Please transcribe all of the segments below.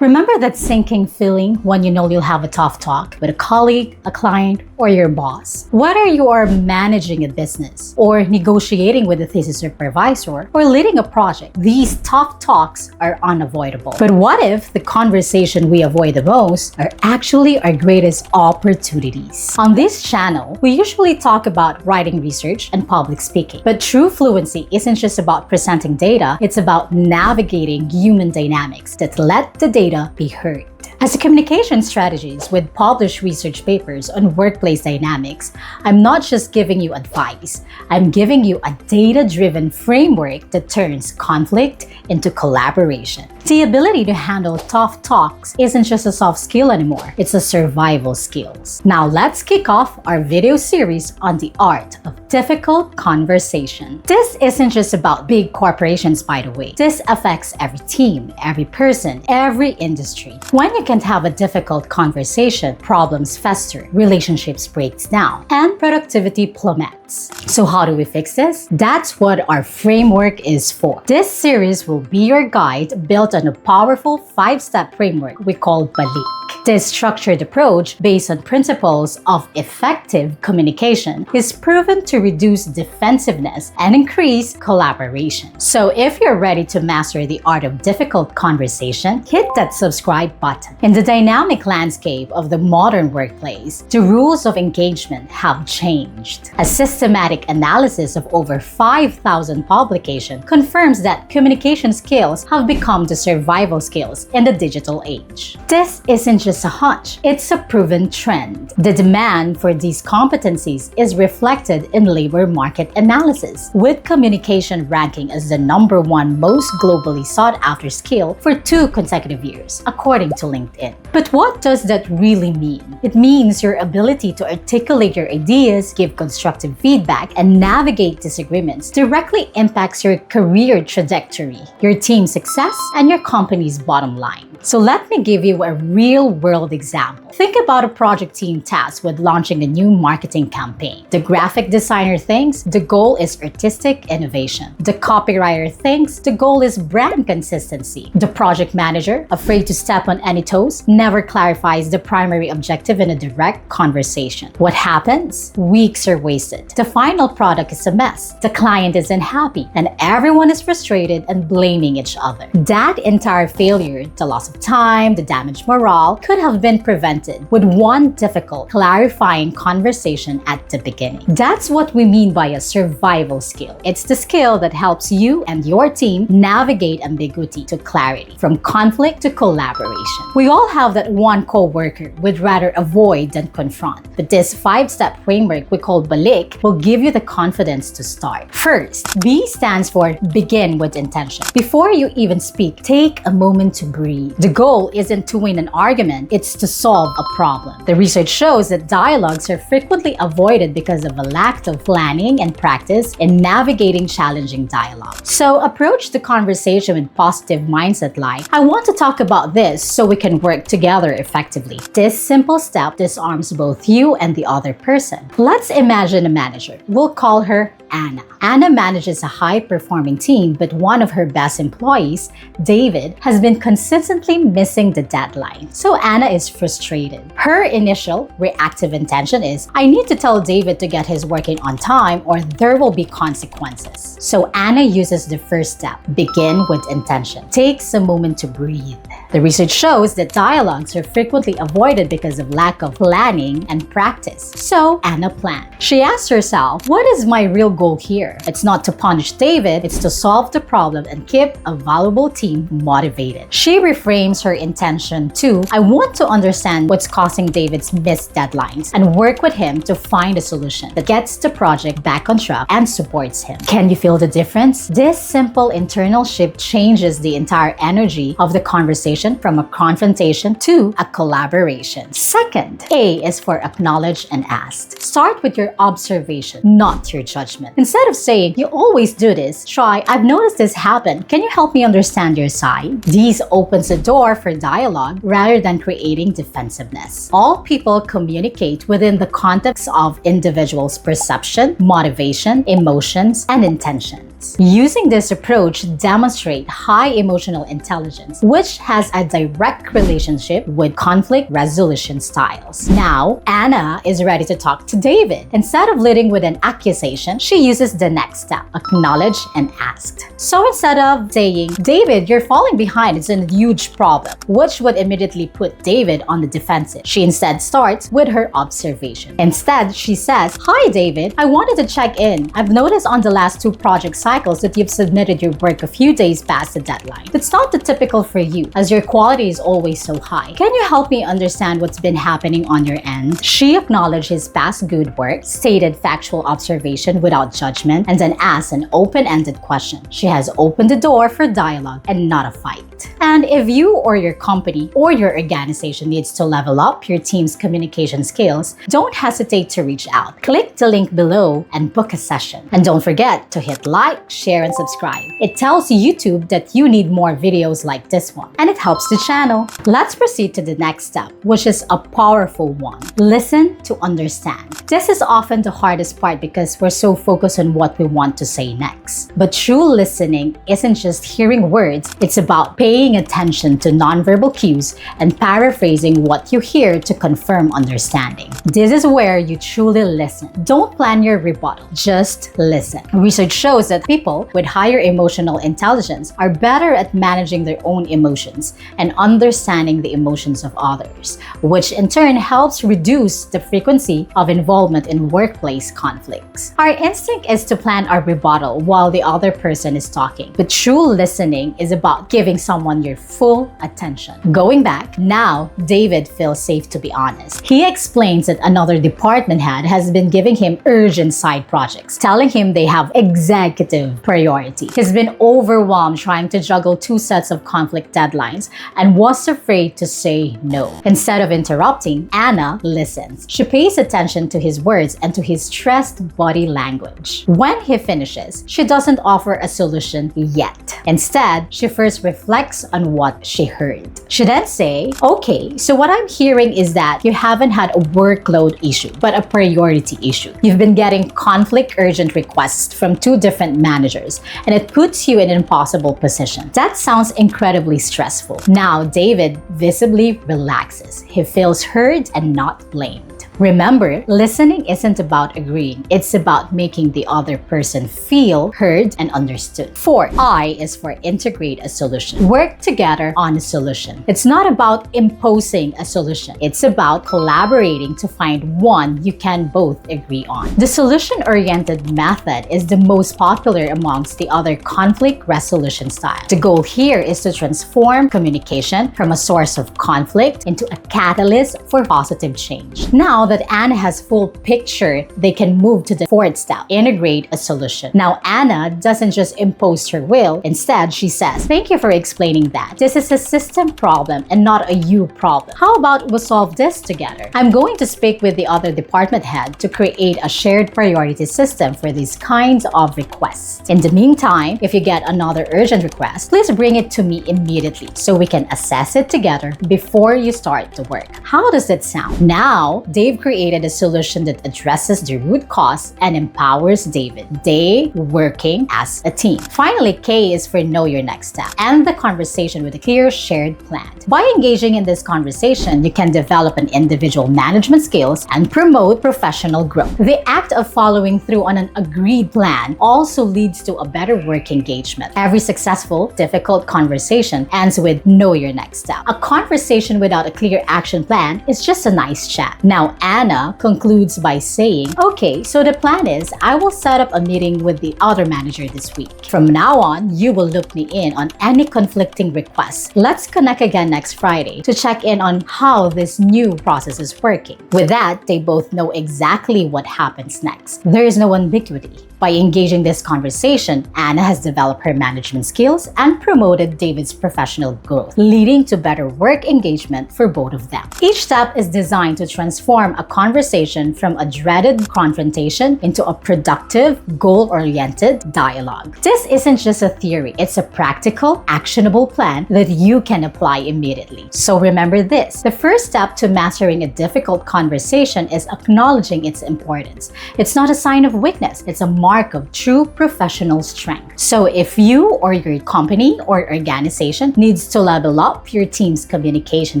Remember that sinking feeling when you know you'll have a tough talk with a colleague, a client, or your boss? Whether you are managing a business, or negotiating with a thesis supervisor, or leading a project, these tough talks are unavoidable. But what if the conversation we avoid the most are actually our greatest opportunities? On this channel, we usually talk about writing research and public speaking. But true fluency isn't just about presenting data, it's about navigating human dynamics that let the data be heard. As a communication strategist with published research papers on workplace dynamics, I'm not just giving you advice, I'm giving you a data-driven framework that turns conflict into collaboration. The ability to handle tough talks isn't just a soft skill anymore, it's a survival skill. Now let's kick off our video series on the art of difficult conversation. This isn't just about big corporations, by the way. This affects every team, every person, every industry. When you can't have a difficult conversation, problems fester, relationships break down, and productivity plummets. So how do we fix this? That's what our framework is for. This series will be your guide built on a powerful 5-step framework we call BALIK. This structured approach, based on principles of effective communication, is proven to reduce defensiveness and increase collaboration. So if you're ready to master the art of difficult conversation, hit that subscribe button. In the dynamic landscape of the modern workplace, the rules of engagement have changed. A systematic analysis of over 5,000 publications confirms that communication skills have become the survival skills in the digital age. This isn't just a hunch, it's a proven trend. The demand for these competencies is reflected in labor market analysis, with communication ranking as the #1 most globally sought after skill for 2 consecutive years, according to LinkedIn. But what does that really mean? It means your ability to articulate your ideas, give constructive feedback, and navigate disagreements directly impacts your career trajectory, your team's success, and your company's bottom line. So let me give you a real-world example. Think about a project team tasked with launching a new marketing campaign. The graphic designer thinks the goal is artistic innovation. The copywriter thinks the goal is brand consistency. The project manager, afraid to step on any toes, never clarifies the primary objective in a direct conversation. What happens? Weeks are wasted. The final product is a mess. The client is unhappy, and everyone is frustrated and blaming each other. That entire failure, the loss of time, the damaged morale, could have been prevented with one difficult, clarifying conversation at the beginning. That's what we mean by a survival skill. It's the skill that helps you and your team navigate ambiguity to clarity, from conflict to collaboration. We all have that one coworker we'd rather avoid than confront, but this 5-step framework we call BALIK will give you the confidence to start. First, B stands for begin with intention. Before you even speak, take a moment to breathe. The goal isn't to win an argument, it's to solve a problem. The research shows that dialogues are frequently avoided because of a lack of planning and practice in navigating challenging dialogue. So approach the conversation with positive mindset like, I want to talk about this so we can work together effectively. This simple step disarms both you and the other person. Let's imagine a manager. We'll call her Anna. Anna manages a high-performing team, but one of her best employees, David, has been consistently missing the deadline. So Anna is frustrated. Her initial reactive intention is, I need to tell David to get his work in on time or there will be consequences. So Anna uses the first step, begin with intention. Takes a moment to breathe. The research shows that dialogues are frequently avoided because of lack of planning and practice. So Anna planned. She asked herself, what is my real goal here? It's not to punish David, it's to solve the problem and keep a valuable team motivated. She reframes her intention to, I want to understand what's causing David's missed deadlines and work with him to find a solution that gets the project back on track and supports him. Can you feel the difference? This simple internal shift changes the entire energy of the conversation from a confrontation to a collaboration. Second, A is for acknowledge and ask. Start with your observation, not your judgment. Instead of saying, you always do this, try, I've noticed this happen. Can you help me understand your side? These opens the door for dialogue rather than creating defensiveness. All people communicate within the context of individuals' perception, motivation, emotions, and intention. needs. Using this approach demonstrates high emotional intelligence, which has a direct relationship with conflict resolution styles. Now, Anna is ready to talk to David. Instead of leading with an accusation, she uses the next step: acknowledge and ask. So instead of saying, "David, you're falling behind, it's a huge problem," which would immediately put David on the defensive, she instead starts with her observation. Instead, she says, "Hi David, I wanted to check in. I've noticed on the last 2 project cycles that you've submitted your work a few days past the deadline. It's not the typical for you, as your quality is always so high. Can you help me understand what's been happening on your end?" She acknowledged his past good work, stated factual observation without judgment, and then asked an open-ended question. She has opened the door for dialogue and not a fight. And if you or your company or your organization needs to level up your team's communication skills, don't hesitate to reach out. Click the link below and book a session. And don't forget to hit like, share, and subscribe. It tells YouTube that you need more videos like this one, and it helps the channel. Let's proceed to the next step, which is a powerful one. Listen to understand. This is often the hardest part because we're so focused on what we want to say next. But true listening isn't just hearing words, it's about paying attention to nonverbal cues and paraphrasing what you hear to confirm understanding. This is where you truly listen. Don't plan your rebuttal, just listen. Research shows that people with higher emotional intelligence are better at managing their own emotions and understanding the emotions of others, which in turn helps reduce the frequency of involvement in workplace conflicts. Our instinct is to plan our rebuttal while the other person is talking, but true listening is about giving someone your full attention. Going back, now David feels safe to be honest. He explains that another department head has been giving him urgent side projects, telling him they have executive priority. He's been overwhelmed trying to juggle 2 sets of conflict deadlines and was afraid to say no. Instead of interrupting, Anna listens. She pays attention to his words and to his stressed body language. When he finishes, she doesn't offer a solution yet. Instead, she first reflects on what she heard. She then say, "Okay, so what I'm hearing is that you haven't had a workload issue, but a priority issue. You've been getting conflict urgent requests from 2 different managers, and it puts you in an impossible position. That sounds incredibly stressful." Now, David visibly relaxes. He feels heard and not blamed. Remember, listening isn't about agreeing. It's about making the other person feel heard and understood. 4. I is for integrate a solution. Work together on a solution. It's not about imposing a solution. It's about collaborating to find one you can both agree on. The solution-oriented method is the most popular amongst the other conflict resolution styles. The goal here is to transform communication from a source of conflict into a catalyst for positive change. Now that Anna has full picture, they can move to the 4th step, integrate a solution. Now, Anna doesn't just impose her will. Instead, she says, "Thank you for explaining that. This is a system problem and not a you problem. How about we solve this together? I'm going to speak with the other department head to create a shared priority system for these kinds of requests. In the meantime, if you get another urgent request, please bring it to me immediately so we can assess it together before you start the work." How does it sound? Now, Dave created a solution that addresses the root cause and empowers David. They working as a team. Finally, K is for know your next step. End the conversation with a clear shared plan. By engaging in this conversation, you can develop an individual management skills and promote professional growth. The act of following through on an agreed plan also leads to a better work engagement. Every successful, difficult conversation ends with know your next step. A conversation without a clear action plan is just a nice chat. Now, Anna concludes by saying, "Okay, so the plan is I will set up a meeting with the other manager this week. From now on, you will loop me in on any conflicting requests. Let's connect again next Friday to check in on how this new process is working." With that, they both know exactly what happens next. There is no ambiguity. By engaging this conversation, Anna has developed her management skills and promoted David's professional growth, leading to better work engagement for both of them. Each step is designed to transform a conversation from a dreaded confrontation into a productive, goal-oriented dialogue. This isn't just a theory, it's a practical, actionable plan that you can apply immediately. So remember this, the first step to mastering a difficult conversation is acknowledging its importance. It's not a sign of weakness, it's a mark of true professional strength. So if you or your company or organization needs to level up your team's communication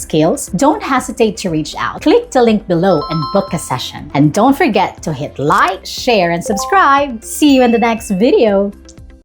skills, don't hesitate to reach out. Click the link below and book a session. And don't forget to hit like, share, and subscribe. See you in the next video.